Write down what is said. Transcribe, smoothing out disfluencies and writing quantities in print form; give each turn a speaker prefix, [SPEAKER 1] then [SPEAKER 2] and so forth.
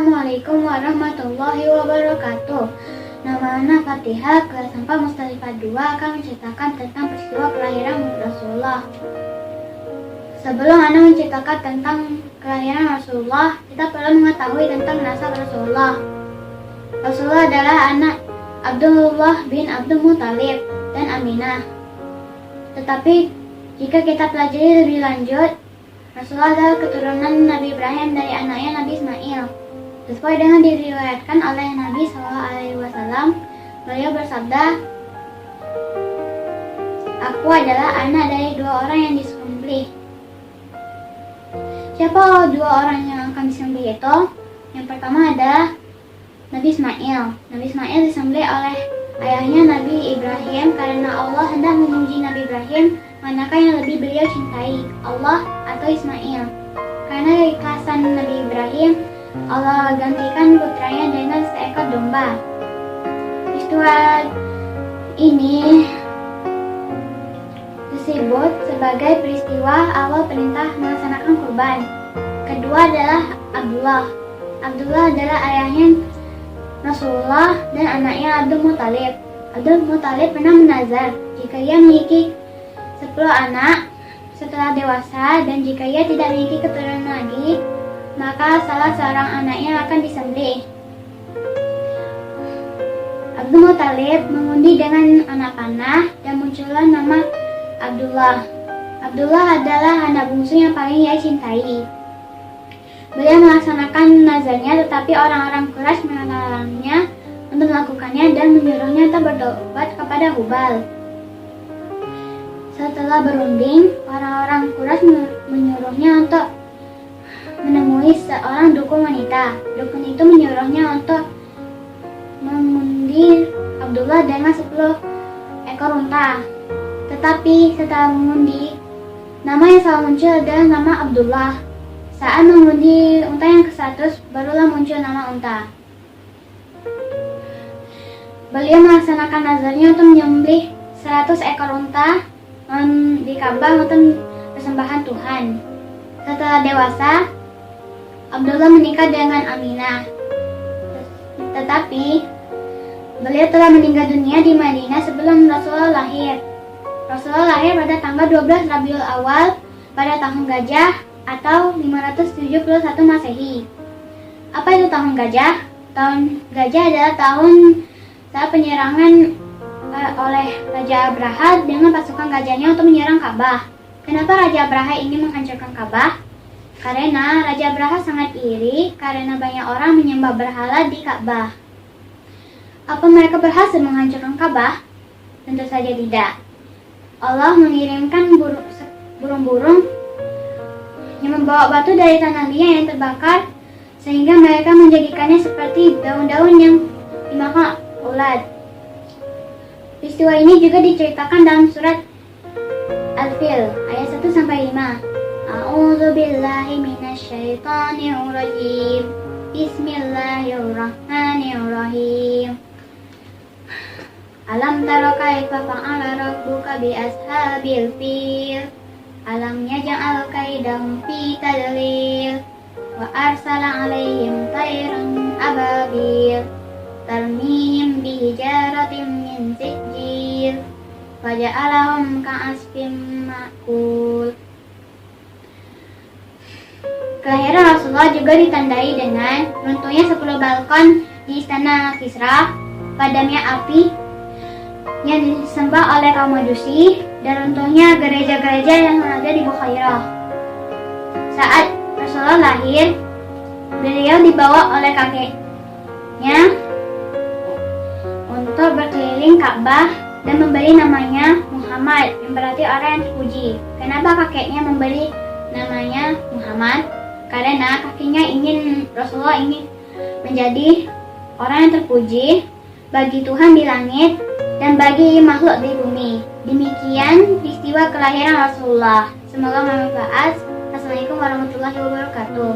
[SPEAKER 1] Assalamualaikum warahmatullahi wabarakatuh. Nama Ana Fatihah, kelas 4 Mustalifah 2 akan menceritakan tentang peristiwa kelahiran Rasulullah. Sebelum Ana menceritakan tentang kelahiran Rasulullah, kita perlu mengetahui tentang nasab Rasulullah. Rasulullah adalah anak Abdullah bin Abdul Muthalib dan Aminah. Tetapi jika kita pelajari lebih lanjut, Rasulullah adalah keturunan Nabi Ibrahim dari anaknya Nabi Ismail. Sesuai dengan diriwayatkan oleh Nabi SAW, beliau bersabda, "Aku adalah anak dari dua orang yang disembelih." Siapa dua orang yang akan disembelih itu? Yang pertama adalah Nabi Ismail. Nabi Ismail disembelih oleh ayahnya Nabi Ibrahim karena Allah hendak menguji Nabi Ibrahim manakah yang lebih beliau cintai, Allah atau Ismail. Karena keikhlasan Nabi Ibrahim, Allah gantikan putranya dengan seekor domba. Peristiwa ini disebut sebagai peristiwa awal perintah melaksanakan kurban. Kedua adalah Abdullah. Abdullah adalah ayahnya Rasulullah dan anaknya Abdul Muthalib. Abdul Muthalib pernah menazar jika ia memiliki 10 anak setelah dewasa dan jika ia tidak memiliki keturunan lagi, maka salah seorang anaknya akan disembelih. Abdul Muthalib mengundi dengan anak panah dan muncullah nama Abdullah. Abdullah adalah anak bungsu yang paling ia cintai. Beliau melaksanakan nazarnya, tetapi orang-orang Quraisy melarangnya untuk melakukannya dan menyuruhnya untuk bertobat kepada Hubal. Setelah berunding, orang-orang Quraisy menyuruhnya untuk menemui seorang dukun wanita. Dukun itu menyuruhnya untuk mengundi Abdullah dengan 10 ekor unta. Tetapi setelah mengundi, nama yang selalu muncul adalah nama Abdullah. Saat mengundi unta yang ke-100, barulah muncul nama unta. Beliau melaksanakan nazarnya untuk menyembelih 100 ekor unta di Ka'bah untuk persembahan Tuhan. Setelah dewasa, Abdullah menikah dengan Aminah. Tetapi beliau telah meninggal dunia di Madinah sebelum Rasulullah lahir. Rasulullah lahir pada tanggal 12 Rabiul Awal pada tahun gajah atau 571 Masehi. Apa itu tahun gajah? Tahun gajah adalah tahun saat penyerangan oleh Raja Abraha dengan pasukan gajahnya untuk menyerang Ka'bah. Kenapa Raja Abraha ingin menghancurkan Ka'bah? Karena Raja Abraha sangat iri karena banyak orang menyembah berhala di Ka'bah. Apa mereka berhasil menghancurkan Ka'bah? Tentu saja tidak. Allah mengirimkan burung-burung yang membawa batu dari tanah liat yang terbakar sehingga mereka menjadikannya seperti daun-daun yang dimakan ulat. Peristiwa ini juga diceritakan dalam surat Al-Fil ayat 1-5. A'udzubillahi minasyaitonirrajim. Bismillahirrahmanirrahim. Alam tara kaifa fa'ala rabbuka bi ashabil fil. Alam yaj'al kaidahum fi tadlil. Wa arsala 'alaihim tayran ababil. Tarmihim bihijaratin min sijil. Faja'alahum ka'asfim ma'kul. Kelahiran Rasulullah juga ditandai dengan runtuhnya 10 balkon di istana Kisra, padamnya api yang disembah oleh kaum Majusi, dan runtuhnya gereja-gereja yang ada di Bukhairah. Saat Rasulullah lahir, beliau dibawa oleh kakeknya untuk berkeliling Ka'bah dan memberi namanya Muhammad, yang berarti orang yang terpuji. Kenapa kakeknya memberi namanya Muhammad? Karena kakeknya Rasulullah ingin menjadi orang yang terpuji bagi Tuhan di langit dan bagi makhluk di bumi. Demikian peristiwa kelahiran Rasulullah. Semoga bermanfaat. Assalamualaikum warahmatullahi wabarakatuh.